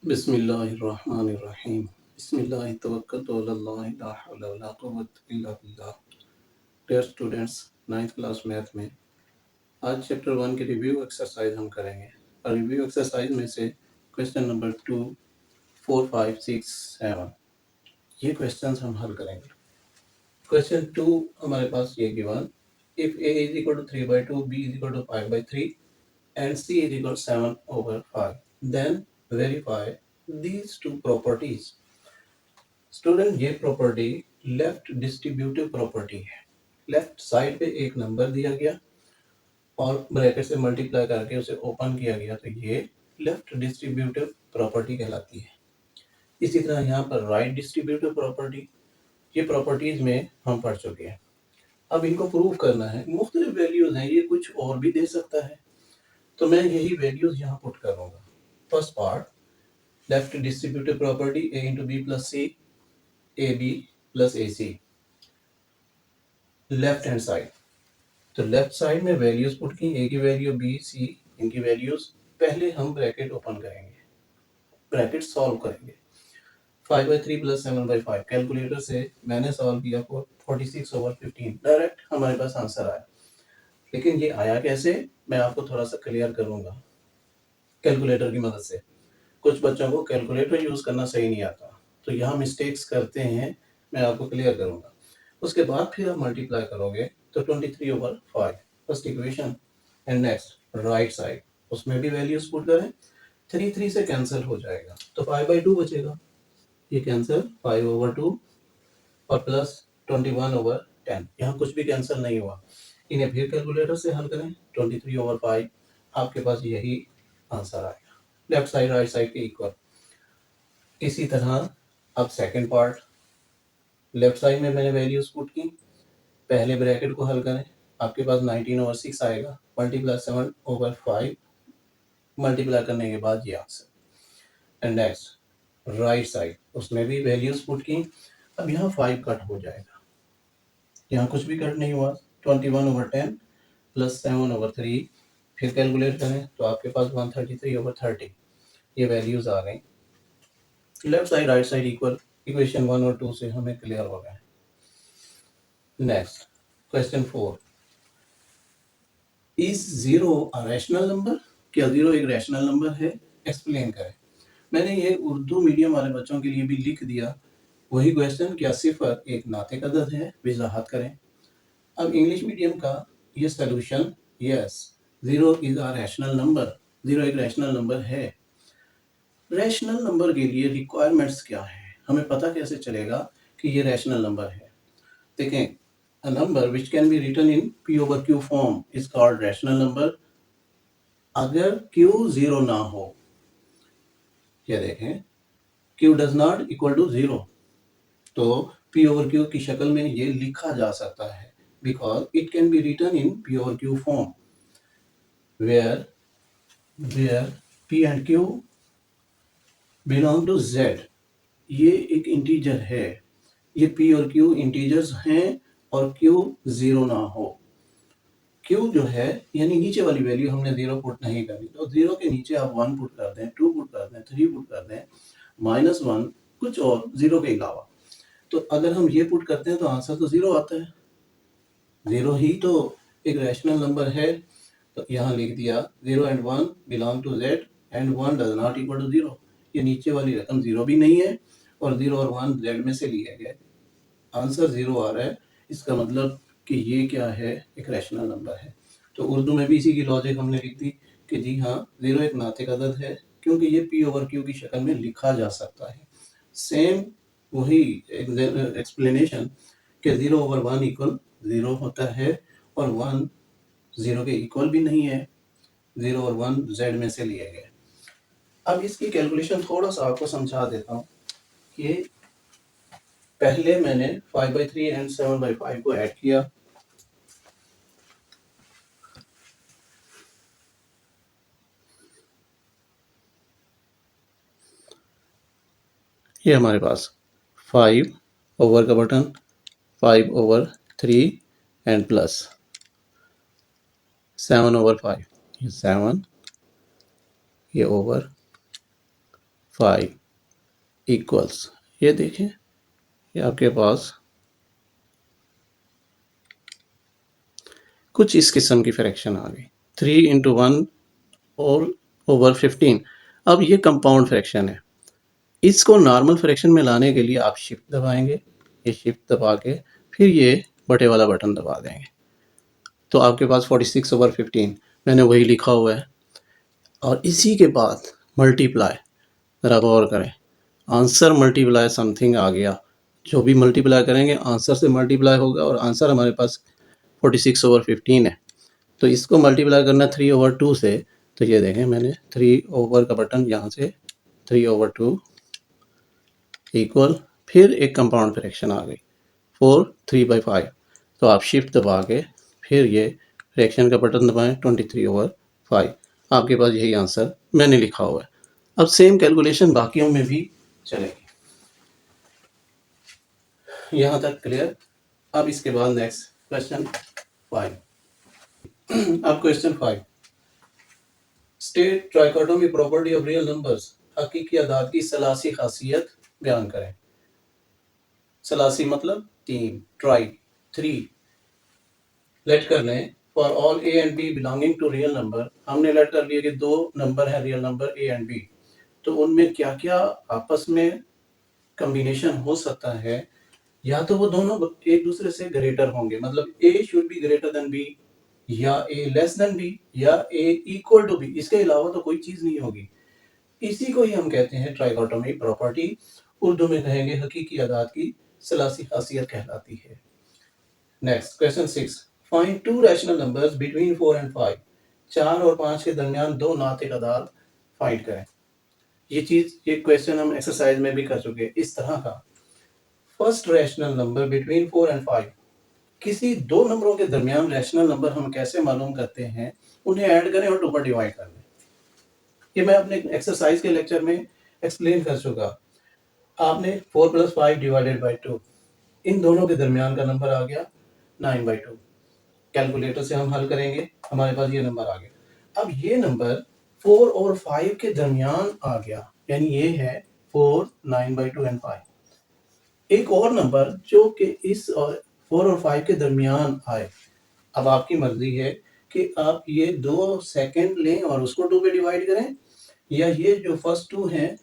बिस्मिल्लाहिर्रहमानिर्रहीम। बिस्मिल्लाहि तवक्कलतु अलल्लाह ला हौला वला कुव्वता इल्ला बिल्लाह। Dear students, ninth class math में आज चैप्टर 1 की रिव्यू एक्सरसाइज हम करेंगे और रिव्यू एक्सरसाइज में से क्वेश्चन नंबर 2, 4, 5, 6, 7 ये क्वेश्चंस हम हल करेंगे। क्वेश्चन 2 हमारे पास ये given, if a is equal to 3/2, b is equal to 5/3 and c is equal to 7/5, then verify these two properties। Student, ये प्रॉपर्टी लेफ्ट डिस्ट्रीब्यूटिव प्रॉपर्टी है। लेफ्ट साइड पे एक नंबर दिया गया और ब्रैकेट से मल्टीप्लाई करके उसे ओपन किया गया, तो ये लेफ्ट डिस्ट्रीब्यूटिव प्रॉपर्टी कहलाती है। इसी तरह यहाँ पर राइट डिस्ट्रीब्यूटिव प्रॉपर्टी, ये प्रॉपर्टीज में हम पढ़ चुके हैं। अब इनको प्रूव करना है। मुख्तलिफ वैल्यूज हैं, ये कुछ और भी दे सकता है, तो मैं यही वैल्यूज यहाँ पुट करूँगा। First part, left distributive property a into b plus c, a b plus a c, left hand side. तो लेफ्ट साइड में वैल्यूज पुट की, ए की वैल्यू, बी, सी, इनकी वैल्यूज। पहले हम ब्रैकेट ओपन करेंगे, ब्रैकेट सॉल्व करेंगे। 5/3 प्लस 7/5 कैलकुलेटर से मैंने सॉल्व किया 46/15, डायरेक्ट हमारे पास आंसर आया। लेकिन ये आया कैसे, मैं आपको थोड़ा सा क्लियर करूंगा कैलकुलेटर की मदद से। कुछ बच्चों को कैलकुलेटर यूज करना सही नहीं आता, तो यहाँ मिस्टेक्स करते हैं, मैं आपको क्लियर करूंगा। उसके बाद फिर आप मल्टीप्लाई करोगे तो 23/5 first equation, and next right side, उसमें भी वैल्यूज पुट करें। 3 से कैंसिल हो जाएगा तो 5/2 बचेगा, ये कैंसिल 5/2 और प्लस 21/10, यहाँ कुछ भी कैंसिल नहीं हुआ। इन्हें फिर कैलकुलेटर से हल करें, 23/5, आपके पास यही आंसर आएगा, लेफ्ट साइड राइट साइड के इक्वल। इसी तरह अब सेकंड पार्ट, लेफ्ट साइड में मैंने वैल्यूज पुट की, पहले ब्रैकेट को हल करें, आपके पास 19/6 आएगा, मल्टीप्लाई 7/5, मल्टीप्लाई करने के बाद ये answer. And next right side, उसमें भी वैल्यूज पुट की। अब यहाँ 5 कट हो जाएगा, यहाँ कुछ भी कट नहीं हुआ। 21/10 प्लस 7/3, फिर कैलकुलेट करें तो आपके पास 133/30, ये वैल्यूज आ गई। Left side right side equal, equation 1 और 2 से हमें क्लियर हो गया। Next question 4, is 0 a rational number? क्या 0 एक रैशनल नंबर है? एक्सप्लेन करें। मैंने ये उर्दू मीडियम वाले बच्चों के लिए भी लिख दिया वही क्वेश्चन, क्या सिफर एक नातिक अदद है? वजाहत करें। अब इंग्लिश मीडियम का ये solution, yes 0 is a rational number, 0 एक रैशनल नंबर है। रैशनल नंबर के लिए रिक्वायरमेंट्स क्या है, हमें पता कैसे चलेगा कि ये रैशनल नंबर है? देखें, a number which can be written in p/q form is called rational number अगर q 0 ना हो। ये देखें, q does not equal to 0, तो p/q की शक्ल में ये लिखा जा सकता है, because it can be written in p/q form where p and q belong to z। ये एक इंटीजर है, ये p और q इंटीजर्स हैं और q 0 ना हो। q जो है यानी नीचे वाली वैल्यू हमने 0 पुट नहीं करनी, तो 0 के नीचे आप 1 पुट कर दें, 2 पुट कर दें, 3 पुट कर दें, -1 कुछ और 0 के अलावा। तो अगर हम ये पुट करते हैं तो आंसर तो 0 आता है। 0 ही तो एक रैशनल नंबर है, तो यहाँ लिख दिया 0 and 1 belong to z and 1 does not equal to 0। ये नीचे वाली रकम 0 भी नहीं है और 0 और 1 z में से लिए गए, आंसर 0 आ रहा है। इसका मतलब कि ये क्या है, एक रैशनल नंबर है। तो उर्दू में भी इसी की लॉजिक हमने लिख दी कि जी हाँ 0 एक नातिक अदद है, क्योंकि ये p/q की शक्ल में लिखा जा सकता है। सेम वही एक्सप्लेनेशन कि 0/1 इक्वल 0 होता है और 1 0 के इक्वल भी नहीं है, 0 और 1 z में से लिए गए। अब इसकी कैलकुलेशन थोड़ा सा आपको समझा देता हूँ कि पहले मैंने 5/3 एंड 7/5 को ऐड किया, ये हमारे पास 5 ओवर का बटन, 5/3 एंड प्लस 7/5, ये 7, ये ओवर 5 इक्वल्स, ये देखें ये आपके पास कुछ इस किस्म की फ्रैक्शन आ गई, 3 इंटू 1 और ओवर 15। अब ये कंपाउंड फ्रैक्शन है, इसको नॉर्मल फ्रैक्शन में लाने के लिए आप शिफ्ट दबाएंगे, ये शिफ्ट दबा के फिर ये बटे वाला बटन दबा देंगे, तो आपके पास 46/15 मैंने वही लिखा हुआ है। और इसी के बाद मल्टीप्लाई, ज़रा गौर करें, आंसर मल्टीप्लाई समथिंग आ गया, जो भी मल्टीप्लाई करेंगे आंसर से मल्टीप्लाई होगा और आंसर हमारे पास 46/15 है। तो इसको मल्टीप्लाई करना 3/2 से, तो ये देखें मैंने 3 ओवर का बटन यहाँ से 3/2 इक्वल, फिर एक कंपाउंड फ्रैक्शन आ गई 4 3/5, तो आप शिफ्ट दबा के फिर ये फ्रैक्शन का बटन दबाएं 23/5, आपके पास यही आंसर मैंने लिखा हुआ है। अब सेम कैलकुलेशन बाकियों में भी चलेगी, यहाँ तक क्लियर। अब इसके बाद नेक्स्ट क्वेश्चन 5। अब question 5, state trichotomy property of real numbers, हकीकी अदाद की सलासी खासियत बयान करें। सलासी मतलब 3, ट्राई 3। लेट कर लें for all a and b belonging to real number, हमने लेट कर लिया कि दो नंबर है real number a and b, तो उनमें क्या क्या आपस में कॉम्बिनेशन हो सकता है, या तो वो दोनों एक दूसरे से ग्रेटर होंगे, मतलब A should be greater than B, या ए लेस देन बी, या ए इक्वल टू बी, इसके अलावा तो कोई चीज नहीं होगी। इसी को ही हम कहते हैं ट्राइकोटोमी प्रॉपर्टी, उर्दू में कहेंगे हकीकी अदाद की सलासी खासियत कहलाती है। Next question 6, find to rational numbers between 4 and 5, 4 और 5 के दरमियान दो नातिक अदाद फाइंड करें। ये क्वेश्चन हम एक्सरसाइज में भी कर चुके हैं इस तरह का। First rational number between 4 and 5, किसी दो नंबरों के दरमियान रैशनल नंबर हम कैसे मालूम करते हैं, उन्हें ऐड करें और 2 पर डिवाइड कर दें। ये मैं अपने एक्सरसाइज के लेक्चर में एक्सप्लेन कर चुका। आपने 4 + 5 डिवाइडेड बाई 2, इन दोनों के दरमियान का नंबर आ गया 9/2। कैलकुलेटर से हम हल करेंगे, हमारे पास ये नंबर आ गया। अब ये नंबर 4 और 5 के दरमियान आ गया, यानी ये है 4, 9/2 एंड 5। एक और नंबर जो कि इस और 4 और 5 के दरमियान आए, अब आपकी मर्जी है कि आप ये 2 सेकंड लें और उसको 2 पे डिवाइड करें, या ये जो फर्स्ट 2 हैं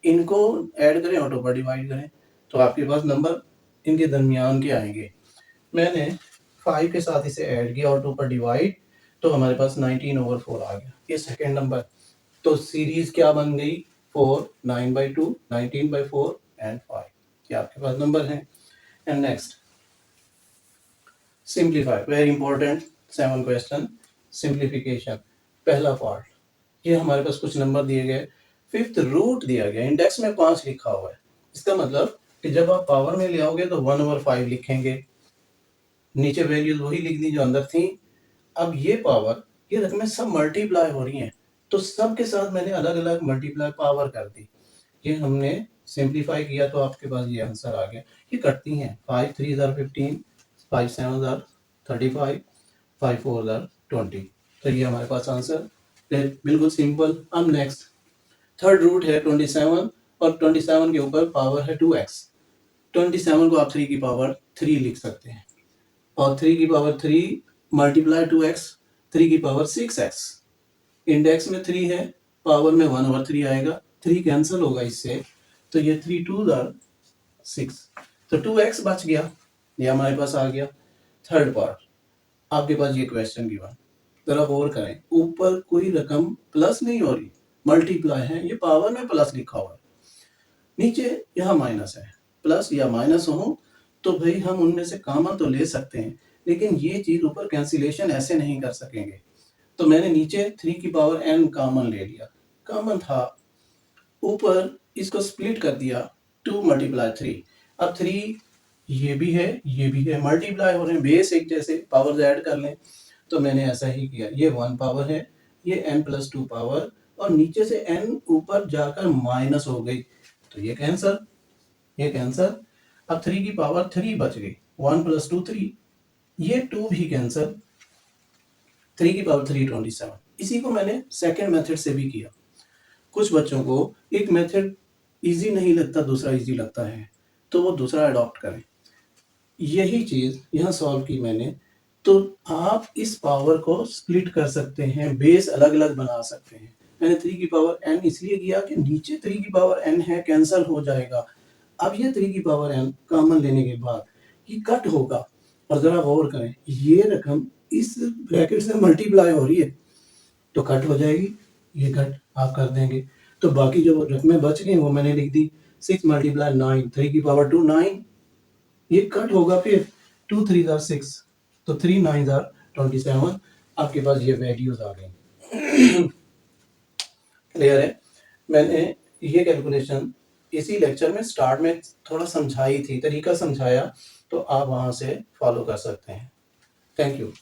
इनको ऐड करें और 2 पर डिवाइड करें, तो आपके पास नंबर इनके दरमियान के आएंगे। मैंने 5 के साथ इसे ऐड किया और 2 पर डिवाइड, तो हमारे पास 19/4 आ गया, ये सेकंड नंबर। तो सीरीज क्या बन गई, 4, 9/2, 19/4 एंड 5, ये आपके पास नंबर है। And next simplify, very important 7 question, simplification. पहला पार्ट, ये हमारे पास कुछ नंबर दिए गए, फिफ्थ रूट दिया गया, इंडेक्स में 5 लिखा हुआ है, इसका मतलब कि जब आप पावर में ले आओगे तो 1/5 लिखेंगे, नीचे वैल्यूज वही लिख दी जो अंदर थी। अब ये पावर, ये रकमें सब मल्टीप्लाई हो रही हैं, तो सब के साथ मैंने अलग अलग मल्टीप्लाई पावर कर दी, ये हमने सिंप्लीफाई किया, तो आपके पास ये आंसर आ गया। ये कटती हैं, 5 3 15, 5 7 35, 5 4 20, तो ये हमारे पास आंसर बिल्कुल सिंपल। अब नेक्स्ट थर्ड रूट है 27, और 27 के ऊपर पावर है 2x, 27 को आप 3 की पावर 3 लिख सकते हैं, और 3 की पावर 3 मल्टीप्लाई 2x, 3 की पावर 6x, इंडेक्स में 3 है, पावर में 1/3 आएगा, 3 कैंसिल होगा इससे, तो ये 3 2 6, तो 2x बच गया, ये हमारे पास आ गया। थर्ड पार्ट, आपके पास ये क्वेश्चन की बात, जरा गौर करें, ऊपर कोई रकम प्लस नहीं हो रही, मल्टीप्लाई है, ये पावर में प्लस लिखा हुआ है, नीचे यहाँ माइनस है। प्लस या माइनस हो तो भाई हम उनमें से कॉमन तो ले सकते हैं, लेकिन ये चीज ऊपर कैंसिलेशन ऐसे नहीं कर सकेंगे, तो मैंने नीचे 3 की पावर n कॉमन ले लिया, कॉमन था, ऊपर इसको स्प्लिट कर दिया, 2 × 3, अब 3 ये भी है ये भी है, मल्टीप्लाई हो रहे हैं, बेस एक जैसे, पावर ऐड कर लें, तो मैंने ऐसा ही किया, ये 1 पावर है, ये n+2 पावर, और नीचे से n ऊपर जाकर माइनस हो गई, तो ये कैंसर, ये कैंसर। अब 3 की पावर 3 बच गई, 1 + 2 3, ये 2 भी कैंसर, 3 की पावर 3 27। इसी को मैंने सेकेंड मेथड से भी किया, कुछ बच्चों को एक मेथड इजी नहीं लगता, दूसरा इजी लगता है, तो वो दूसरा अडॉप्ट करें। यही चीज़ यहाँ सॉल्व की मैंने। तो आप इस पावर को स्प्लिट कर सकते हैं, बेस अलग-अलग बना सकते हैं। मैंने 3 की पावर n इसलिए किया कि नीचे 3 की पावर n है, कैंसल हो जाएगा। अब ये 3 की पावर n कॉमन लेने के बाद ये कट होगा, और ज़रा गौर करें, ये रकम इस ब्रैकेट से मल्टीप्लाई हो रही है, तो कट हो जाएगी, ये कट आप कर देंगे। तो बाकी जो रकमें बच गई वो मैंने लिख दी। 6 मल्टीप्लाई 9, 3 की पावर 2 9, ये कट होगा, फिर 2 3 आर 6, तो 3 9 आर 27। आपके पास ये वैल्यूज आ गई। क्लियर है? मैंने ये कैलकुलेशन इसी लेक्चर में स्टार्ट में थोड़ा समझाई थी, तरीका समझाया, तो आप वहां से फॉलो कर सकते हैं। Thank you.